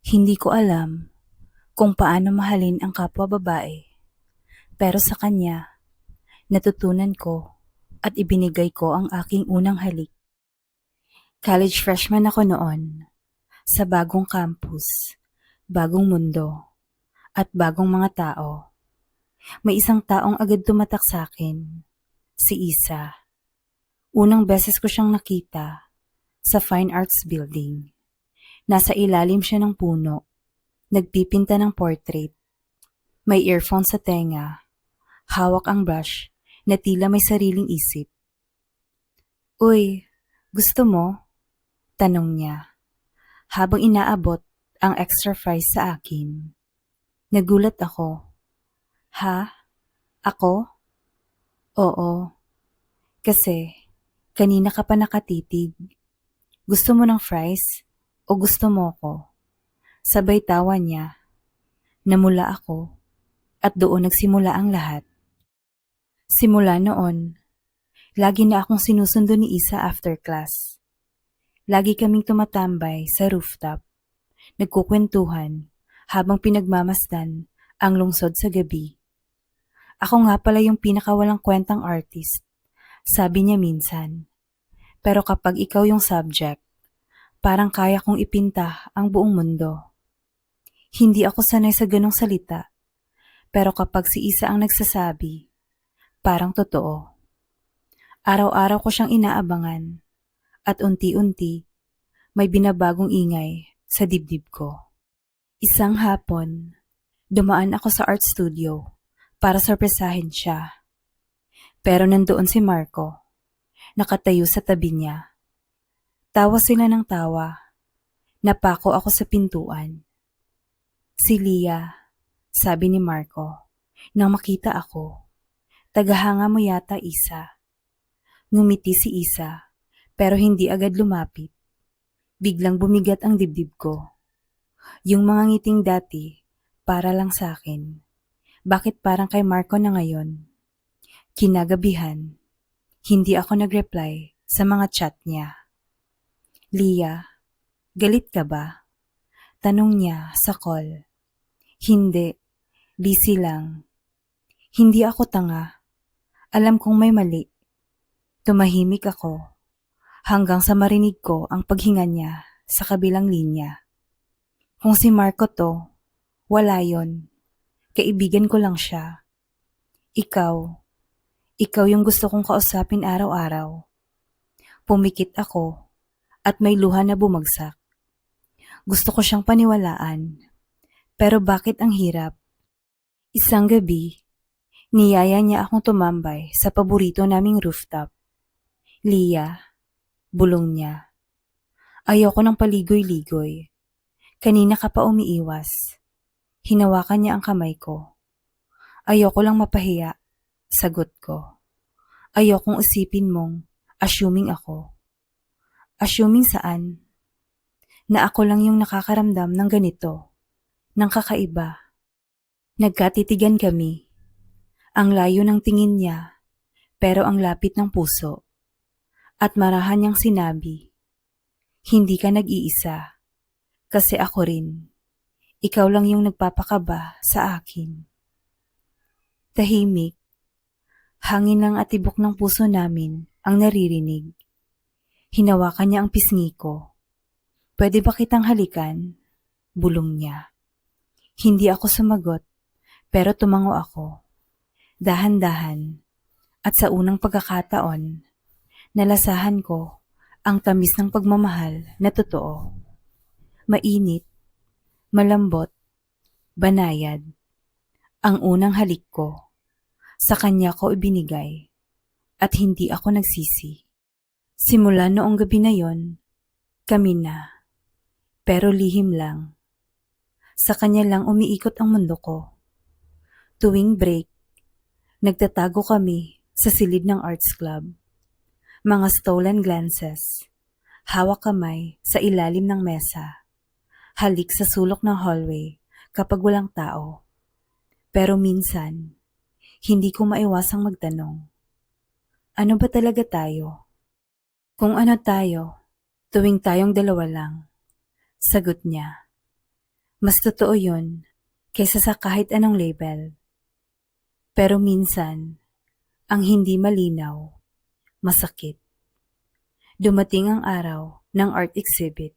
Hindi ko alam kung paano mahalin ang kapwa babae, pero sa kanya, natutunan ko at ibinigay ko ang aking unang halik. College freshman ako noon, sa bagong campus, bagong mundo, at bagong mga tao. May isang taong agad tumatak sa akin, si Isa. Unang beses ko siyang nakita sa Fine Arts Building. Nasa ilalim siya ng puno, nagpipinta ng portrait. May earphone sa tenga, hawak ang brush na tila may sariling isip. "Uy, gusto mo?" tanong niya, habang inaabot ang extra fries sa akin. Nagulat ako. "Ha? Ako?" "Oo, kasi kanina ka pa nakatitig. Gusto mo ng fries o gusto mo ko?" Sabay tawa niya. Namula ako at doon nagsimula ang lahat. Simula noon, lagi na akong sinusundo ni Isa after class. Lagi kaming tumatambay sa rooftop, nagkukwentuhan habang pinagmamasdan ang lungsod sa gabi. Ako nga pala yung pinakawalang kwentang artist, sabi niya minsan. Pero kapag ikaw yung subject, parang kaya kong ipinta ang buong mundo. Hindi ako sanay sa ganong salita, pero kapag si Isa ang nagsasabi, parang totoo. Araw-araw ko siyang inaabangan at unti-unti may binabagong ingay sa dibdib ko. Isang hapon, dumaan ako sa art studio para sorpresahin siya. Pero nandoon si Marco, nakatayo sa tabi niya. Tawa sila ng tawa. Napako ako sa pintuan. "Si Lia," sabi ni Marco, nang makita ako. "Tagahanga mo yata, Isa." Ngumiti si Isa, pero hindi agad lumapit. Biglang bumigat ang dibdib ko. Yung mga ngiting dati, para lang sa akin. Bakit parang kay Marco na ngayon? Kinagabihan, hindi ako nag-reply sa mga chat niya. "Lia, galit ka ba?" Tanong niya sa call. "Hindi, busy lang." Hindi ako tanga. Alam kong may mali. Tumahimik ako hanggang sa marinig ko ang paghinga niya sa kabilang linya. Kung si Marco to, wala yon. Kaibigan ko lang siya. Ikaw, ikaw yung gusto kong kausapin araw-araw. Pumikit ako at may luha na bumagsak. Gusto ko siyang paniwalaan. Pero bakit ang hirap? Isang gabi, niyaya niya akong tumambay sa paborito naming rooftop. "Lia," bulong niya. Ayoko ng paligoy-ligoy. Kanina ka pa umiiwas. Hinawakan niya ang kamay ko. "Ayoko lang mapahiya," sagot ko. "Ayokong isipin mong assuming ako." "Assuming saan?" "Na ako lang yung nakakaramdam ng ganito, ng kakaiba." Nagkatitigan kami. Ang layo ng tingin niya, pero ang lapit ng puso. At marahan niyang sinabi, "Hindi ka nag-iisa. Kasi ako rin. Ikaw lang yung nagpapakaba sa akin." Tahimik, hangin ng atibok ng puso namin ang naririnig. Hinawakan niya ang pisngi ko. "Pwede ba kitang halikan?" bulong niya. Hindi ako sumagot, pero tumango ako. Dahan-dahan, at sa unang pagkakataon, nalasahan ko ang tamis ng pagmamahal na totoo. Mainit, malambot, banayad. Ang unang halik ko, sa kanya ko ibinigay, at hindi ako nagsisi. Simula noong gabi na yon, kami na, pero lihim lang. Sa kanya lang umiikot ang mundo ko. Tuwing break, nagtatago kami sa silid ng arts club. Mga stolen glances, hawak kamay sa ilalim ng mesa, halik sa sulok ng hallway kapag walang tao. Pero minsan, hindi ko maiwasang magtanong, ano ba talaga tayo? Kung ano tayo, tuwing tayong dalawa lang, sagot niya. Mas totoo yun kaysa sa kahit anong label. Pero minsan, ang hindi malinaw, masakit. Dumating ang araw ng art exhibit.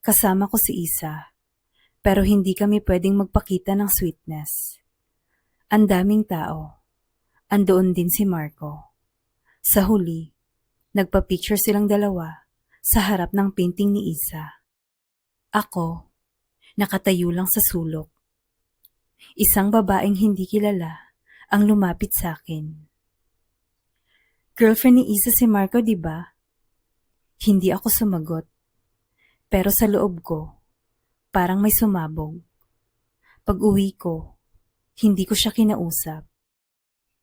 Kasama ko si Isa, pero hindi kami pwedeng magpakita ng sweetness. Ang daming tao. Andoon din si Marco. Sa huli, nagpa-picture silang dalawa sa harap ng painting ni Isa. Ako, nakatayo lang sa sulok. Isang babaeng hindi kilala ang lumapit sa akin. Girlfriend ni Isa si Marco, di ba? Hindi ako sumagot. Pero sa loob ko, parang may sumabog. Pag-uwi ko, hindi ko siya kinausap.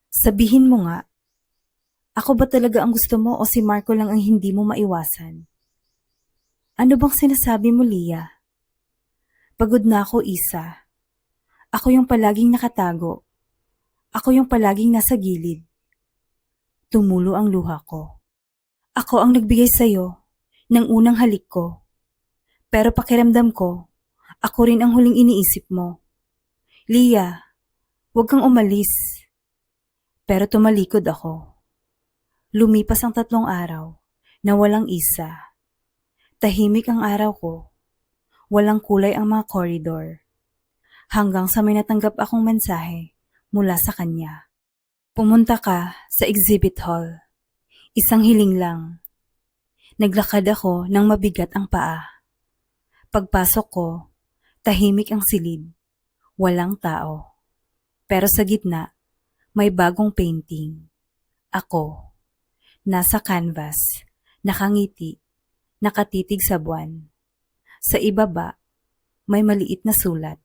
Sabihin mo nga, ako ba talaga ang gusto mo o si Marco lang ang hindi mo maiwasan? Ano bang sinasabi mo, Lia? Pagod na ako, Isa. Ako yung palaging nakatago. Ako yung palaging nasa gilid. Tumulo ang luha ko. Ako ang nagbigay sa'yo ng unang halik ko. Pero pakiramdam ko, ako rin ang huling iniisip mo. Lia, huwag kang umalis. Pero tumalikod ako. Lumipas ang 3 araw na walang Isa. Tahimik ang araw ko. Walang kulay ang mga koridor. Hanggang sa may natanggap akong mensahe mula sa kanya. Pumunta ka sa exhibit hall. Isang hiling lang. Naglakad ako ng mabigat ang paa. Pagpasok ko, tahimik ang silid. Walang tao. Pero sa gitna, may bagong painting. Ako, nasa canvas, nakangiti, nakatitig sa buwan. Sa ibaba, may maliit na sulat.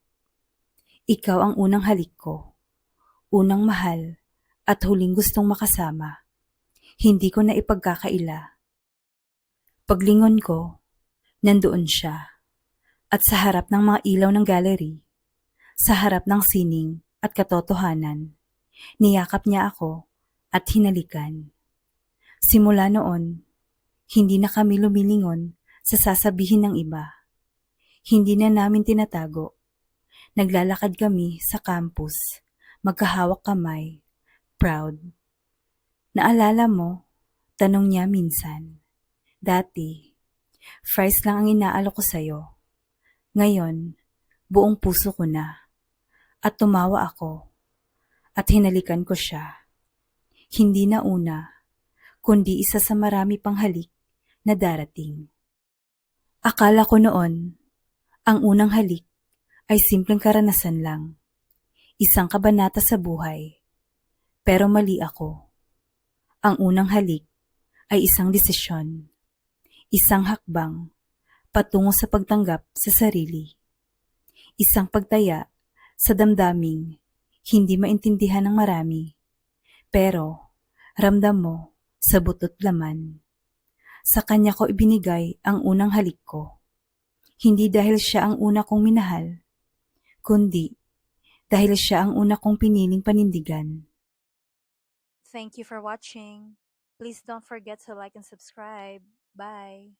Ikaw ang unang halik ko, unang mahal, at huling gustong makasama. Hindi ko na ipagkakaila. Paglingon ko, nandoon siya. At sa harap ng mga ilaw ng gallery, sa harap ng sining at katotohanan, niyakap niya ako at hinalikan. Simula noon, hindi na kami lumilingon sa sasabihin ng iba. Hindi na namin tinatago. Naglalakad kami sa campus, magkahawak kamay, proud. Naalala mo? Tanong niya minsan. Dati, fries lang ang inaalok ko sa'yo. Ngayon, buong puso ko na. At tumawa ako. At hinalikan ko siya. Hindi na una, kundi isa sa marami pang halik na darating. Akala ko noon, ang unang halik ay simpleng karanasan lang. Isang kabanata sa buhay. Pero mali ako. Ang unang halik ay isang desisyon. Isang hakbang patungo sa pagtanggap sa sarili. Isang pagtaya sa damdaming hindi maintindihan ng marami. Pero ramdam mo sa butot laman. Sa kanya ko ibinigay ang unang halik ko. Hindi dahil siya ang una kong minahal, kundi dahil siya ang una kong piniling panindigan. Thank you for watching. Please don't forget to like and subscribe. Bye.